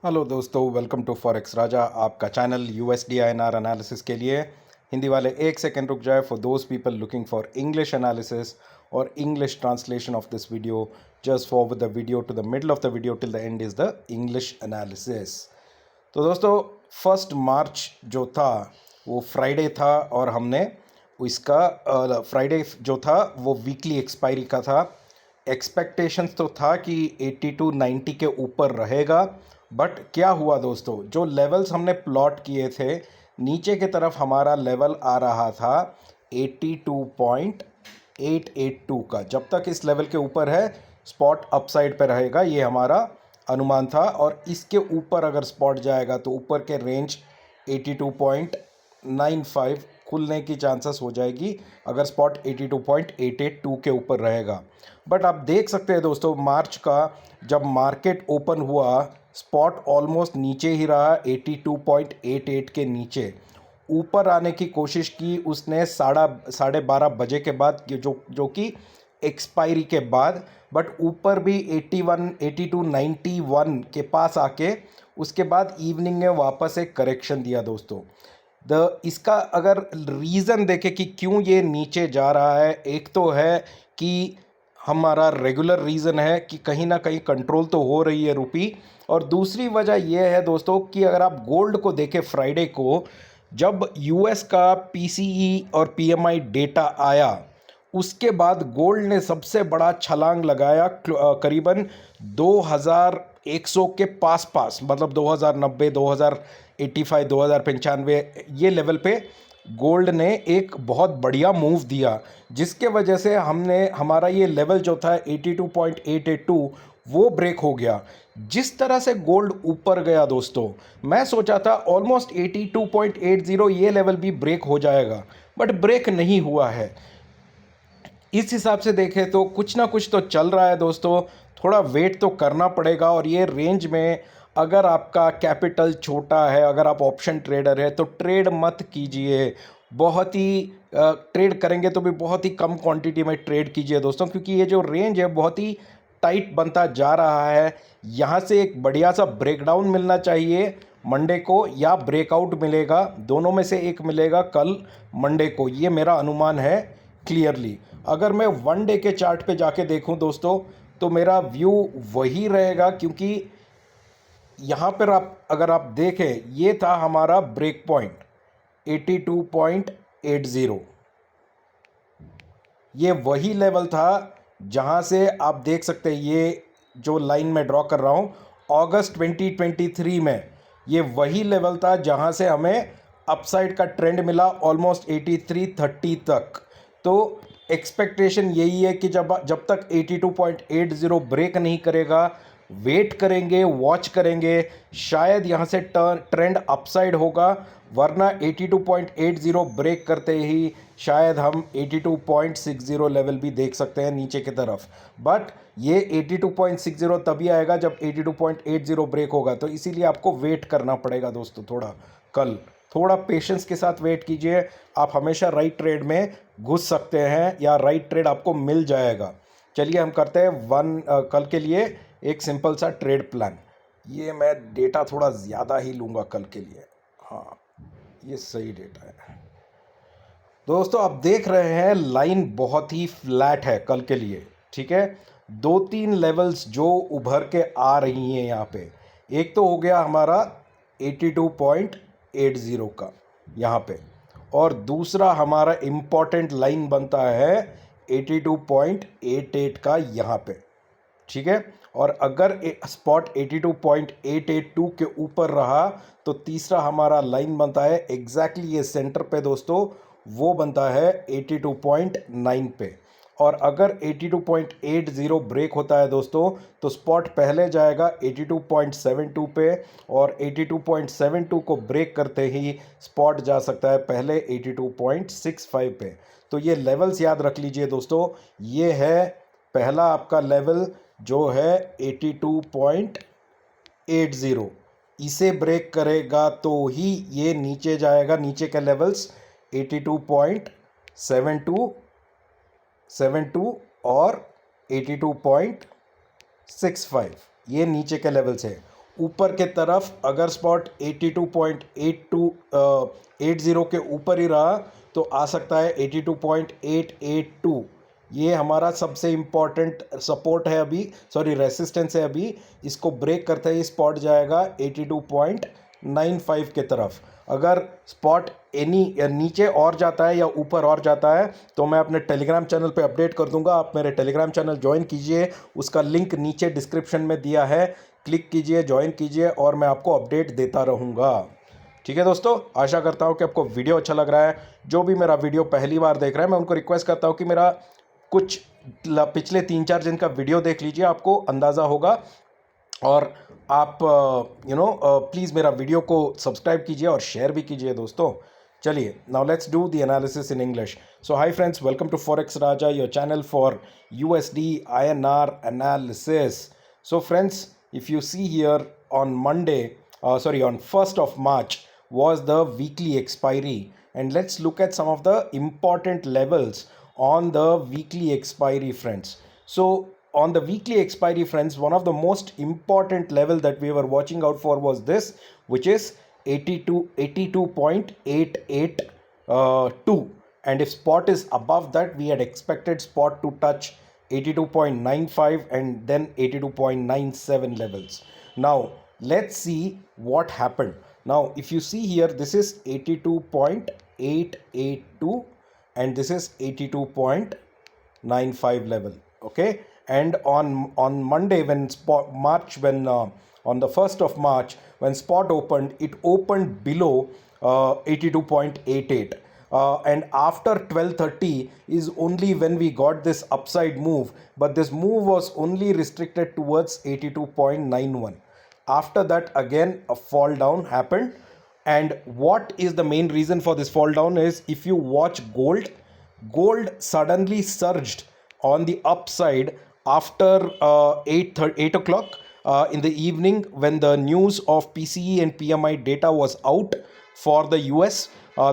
Hello दोस्तों, welcome to forex राजा, आपका channel USD INR analysis के लिए। हिंदी वाले एक सेकंड रुक जाए for those people looking for English analysis और English translation of this video. Just forward the video to the middle of the video till the end is the English analysis. तो दोस्तों, 1 मार्च जो था वो फ्राइडे था और हमने इसका फ्राइडे जो था वो वीकली एक्सपायरी का था। एक्सपेक्टेशंस तो था कि 80 टू 90 के ऊपर रहेगा, बट क्या हुआ दोस्तों, जो लेवल्स हमने प्लॉट किए थे नीचे की तरफ हमारा लेवल आ रहा था 82.882 का। जब तक इस लेवल के ऊपर है स्पॉट अपसाइड पे रहेगा, ये हमारा अनुमान था। और इसके ऊपर अगर स्पॉट जाएगा तो ऊपर के रेंज 82.95 खुलने की चांसेस हो जाएगी अगर स्पॉट 82.882 के ऊपर रहेगा। बट आप देख सकते हैं दोस्तों, मार्च का जब मार्केट ओपन हुआ स्पॉट ऑलमोस्ट नीचे ही रहा, 82.88 के नीचे। ऊपर आने की कोशिश की उसने 12:30 बजे के बाद, जो कि एक्सपायरी के बाद, बट ऊपर भी 81 82 91 के पास आके उसके बाद इवनिंग में वापस एक करेक्शन दिया दोस्तों। इसका अगर रीज़न देखें कि क्यों ये नीचे जा रहा है, एक तो है कि हमारा रेगुलर रीज़न है कि कहीं ना कहीं कंट्रोल तो हो रही है रुपी। और दूसरी वजह यह है दोस्तों कि अगर आप गोल्ड को देखें, फ्राइडे को जब यूएस का पीसीई और पीएमआई डेटा आया उसके बाद गोल्ड ने सबसे बड़ा छलांग लगाया, करीबन 2100 के पास पास, मतलब 2090, 2085, 2095 ये लेवल पे गोल्ड ने एक बहुत बढ़िया मूव दिया, जिसके वजह से हमने हमारा ये लेवल जो था 82.882 वो ब्रेक हो गया। जिस तरह से गोल्ड ऊपर गया दोस्तों, मैं सोचा था ऑलमोस्ट 82.80 ये लेवल भी ब्रेक हो जाएगा, बट ब्रेक नहीं हुआ है। इस हिसाब से देखें तो कुछ ना कुछ तो चल रहा है दोस्तों, थोड़ा वेट तो करना पड़ेगा। और ये रेंज में अगर आपका कैपिटल छोटा है, अगर आप ऑप्शन ट्रेडर है तो ट्रेड मत कीजिए। बहुत ही ट्रेड करेंगे तो भी बहुत ही कम क्वांटिटी में ट्रेड कीजिए दोस्तों, क्योंकि ये जो रेंज है बहुत ही टाइट बनता जा रहा है। यहाँ से एक बढ़िया सा ब्रेकडाउन मिलना चाहिए मंडे को, या ब्रेकआउट मिलेगा, दोनों में से एक मिलेगा कल मंडे को, ये मेरा अनुमान है क्लियरली। अगर मैं 1 डे के चार्ट पे जाके देखूं दोस्तों तो मेरा व्यू वही रहेगा, क्योंकि यहाँ पर अगर आप देखें ये था हमारा ब्रेक पॉइंट 82.80, ये वही लेवल था जहाँ से आप देख सकते हैं, ये जो लाइन में ड्रॉ कर रहा हूँ अगस्त 2023 में, ये वही लेवल था जहाँ से हमें अपसाइड का ट्रेंड मिला ऑलमोस्ट 8330 तक। तो एक्सपेक्टेशन यही है कि जब तक 82.80 ब्रेक नहीं करेगा, वेट करेंगे, वॉच करेंगे, शायद यहाँ से ट्रेंड अपसाइड होगा, वरना 82.80 ब्रेक करते ही शायद हम 82.60 लेवल भी देख सकते हैं नीचे की तरफ। बट ये 82.60 तभी आएगा जब 82.80 ब्रेक होगा, तो इसीलिए आपको वेट करना पड़ेगा दोस्तों। कल थोड़ा पेशेंस के साथ वेट कीजिए, आप हमेशा राइट ट्रेड में घुस सकते हैं या राइट ट्रेड आपको मिल जाएगा। चलिए हम करते हैं कल के लिए एक सिंपल सा ट्रेड प्लान। ये मैं डेटा थोड़ा ज़्यादा ही लूँगा कल के लिए। हाँ, ये सही डेटा है दोस्तों। आप देख रहे हैं लाइन बहुत ही फ्लैट है कल के लिए, ठीक है। 2-3 लेवल्स जो उभर के आ रही हैं यहाँ पे, एक तो हो गया हमारा 82.80 का यहाँ पे, और दूसरा हमारा इम्पॉर्टेंट लाइन बनता है 82.88 का यहाँ पे, ठीक है। और अगर स्पॉट 82.882 के ऊपर रहा तो तीसरा हमारा लाइन बनता है एग्जैक्टली ये सेंटर पे दोस्तों, वो बनता है 82.9 पे। और अगर 82.80 ब्रेक होता है दोस्तों तो स्पॉट पहले जाएगा 82.72 पे, और 82.72 को ब्रेक करते ही स्पॉट जा सकता है पहले 82.65 पे। तो ये लेवल्स याद रख लीजिए दोस्तों। ये है पहला आपका लेवल जो है 82.80, इसे ब्रेक करेगा तो ही ये नीचे जाएगा। नीचे के लेवल्स 82.72 और 82.65, ये नीचे के लेवल्स है। ऊपर के तरफ अगर स्पॉट 82.80 के ऊपर ही रहा तो आ सकता है 82.882। ये हमारा सबसे इम्पॉर्टेंट सपोर्ट है अभी, सॉरी रेसिस्टेंस है अभी। इसको ब्रेक करते ही स्पॉट जाएगा 82.95 के तरफ। अगर स्पॉट एनी नीचे और जाता है या ऊपर और जाता है तो मैं अपने टेलीग्राम चैनल पे अपडेट कर दूंगा। आप मेरे टेलीग्राम चैनल ज्वाइन कीजिए, उसका लिंक नीचे डिस्क्रिप्शन में दिया है, क्लिक कीजिए, ज्वाइन कीजिए और मैं आपको अपडेट देता रहूँगा। ठीक है दोस्तों, आशा करता हूँ कि आपको वीडियो अच्छा लग रहा है। जो भी मेरा वीडियो पहली बार देख रहा है मैं उनको रिक्वेस्ट करता हूँ कि मेरा कुछ पिछले 3-4 दिन का वीडियो देख लीजिए, आपको अंदाज़ा होगा। और आप प्लीज़ मेरा वीडियो को सब्सक्राइब कीजिए और शेयर भी कीजिए दोस्तों। चलिए, now let's do the analysis in English. So hi friends, welcome to forex Raja, your channel for USD INR analysis. So friends, if you see here on Monday, on 1st of March was the weekly expiry, and let's look at some of the important levels on the weekly expiry, friends. So on the weekly expiry, friends, one of the most important level that we were watching out for was this, which is 82.882, and if spot is above that, we had expected spot to touch 82.95 and then 82.97 levels. Now let's see what happened. Now if you see here, this is 82.882 and this is 82.95 level. Okay, and on Monday when on the 1st of March when spot opened, it opened below 82.88. And after 12:30 is only when we got this upside move, but this move was only restricted towards 82.91. After that, again a fall down happened. And what is the main reason for this fall down is, if you watch gold suddenly surged on the upside after 8 o'clock in the evening, when the news of PCE and PMI data was out for the US.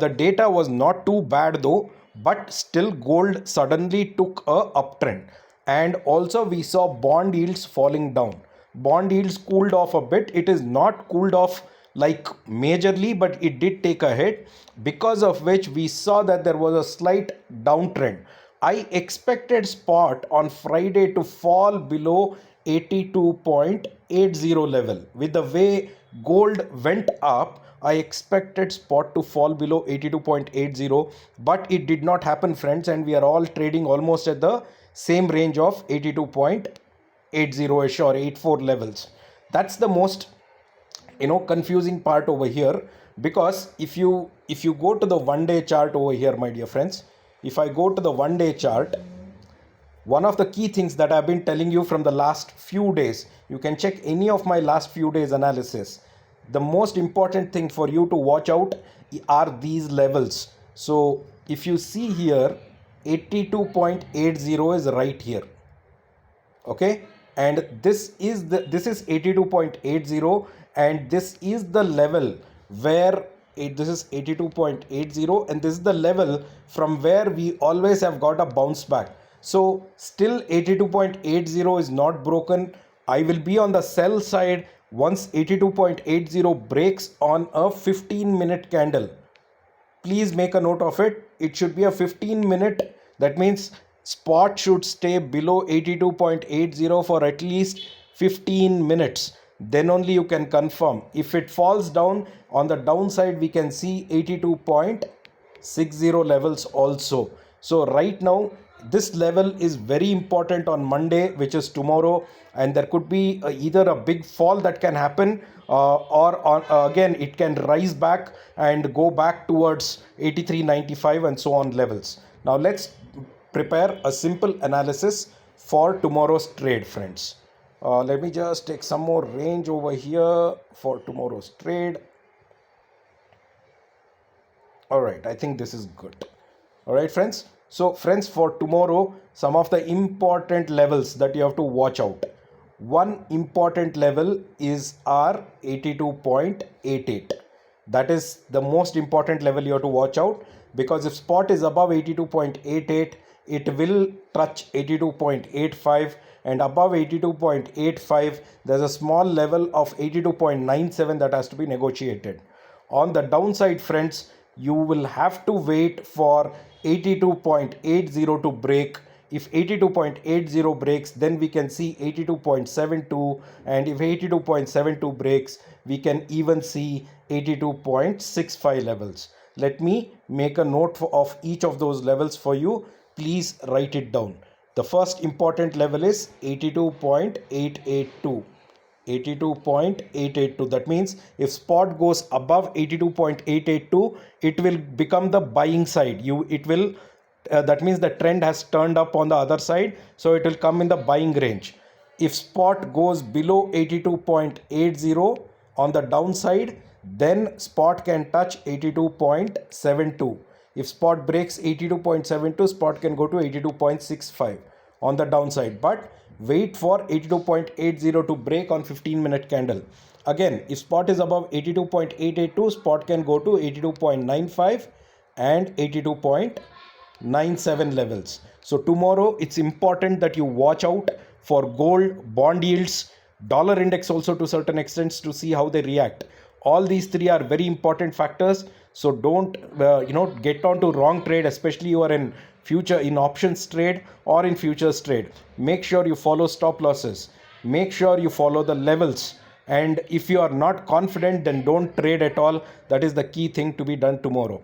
The data was not too bad though, but still gold suddenly took a uptrend. And also we saw bond yields falling down. Bond yields cooled off a bit. It is not cooled off like majorly, but it did take a hit, because of which we saw that there was a slight downtrend. I expected spot on Friday to fall below 82.80 level. With the way gold went up, I expected spot to fall below 82.80, but it did not happen, friends, and we are all trading almost at the same range of 82.80ish or 84 levels. That's the most confusing part over here, because if you go to the 1-day chart over here, my dear friends, if I go to the 1-day chart, one of the key things that I've been telling you from the last few days, you can check any of my last few days analysis. The most important thing for you to watch out are these levels. So if you see here, 82.80 is right here. Okay, and this is 82.80, and this is the level where this is 82.80, and this is the level from where we always have got a bounce back. So still 82.80 is not broken. I will be on the sell side once 82.80 breaks on a 15-minute candle. Please make a note of it. It should be a 15-minute. That means spot should stay below 82.80 for at least 15 minutes. Then only you can confirm. If it falls down on the downside, we can see 82.60 levels also. So right now, this level is very important on Monday, which is tomorrow, and there could be either a big fall that can happen, or again it can rise back and go back towards 83.95 and so on levels. Now let's prepare a simple analysis for tomorrow's trade, friends. Let me just take some more range over here for tomorrow's trade. All right, I think this is good. All right, friends. So friends, for tomorrow, some of the important levels that you have to watch out. One important level is our 82.88. That is the most important level you have to watch out, because if spot is above 82.88, it will touch 82.85, and above 82.85 there's a small level of 82.97 that has to be negotiated. On the downside, friends, you will have to wait for 82.80 to break. If 82.80 breaks, then we can see 82.72, and if 82.72 breaks, we can even see 82.65 levels. Let me make a note of each of those levels for you. Please write it down. The first important level is 82.882. 82.882. That means if spot goes above 82.882, it will become the buying side. It will that means the trend has turned up on the other side, so it will come in the buying range. If spot goes below 82.80 on the downside, then spot can touch 82.72. If spot breaks 82.72, spot can go to 82.65 on the downside, but wait for 82.80 to break on 15-minute candle. Again, if spot is above 82.882, spot can go to 82.95 and 82.97 levels. So tomorrow it's important that you watch out for gold, bond yields, dollar index also to certain extents, to see how they react. All these three are very important factors, so don't get onto wrong trade, especially you are in options trade or in futures trade. Make sure you follow stop losses, make sure you follow the levels, and if you are not confident, then don't trade at all. That is the key thing to be done tomorrow.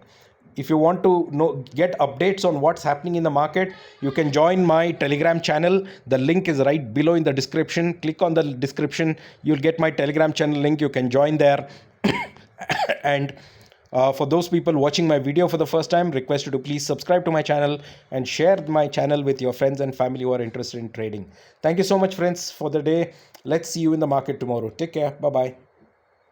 If you want to get updates on what's happening in the market, you can join my Telegram channel. The link is right below in the description. Click on the description, you'll get my Telegram channel link. You can join there. And for those people watching my video for the first time, request you to please subscribe to my channel and share my channel with your friends and family who are interested in trading. Thank you so much, friends, for the day. Let's see you in the market tomorrow. Take care. Bye bye.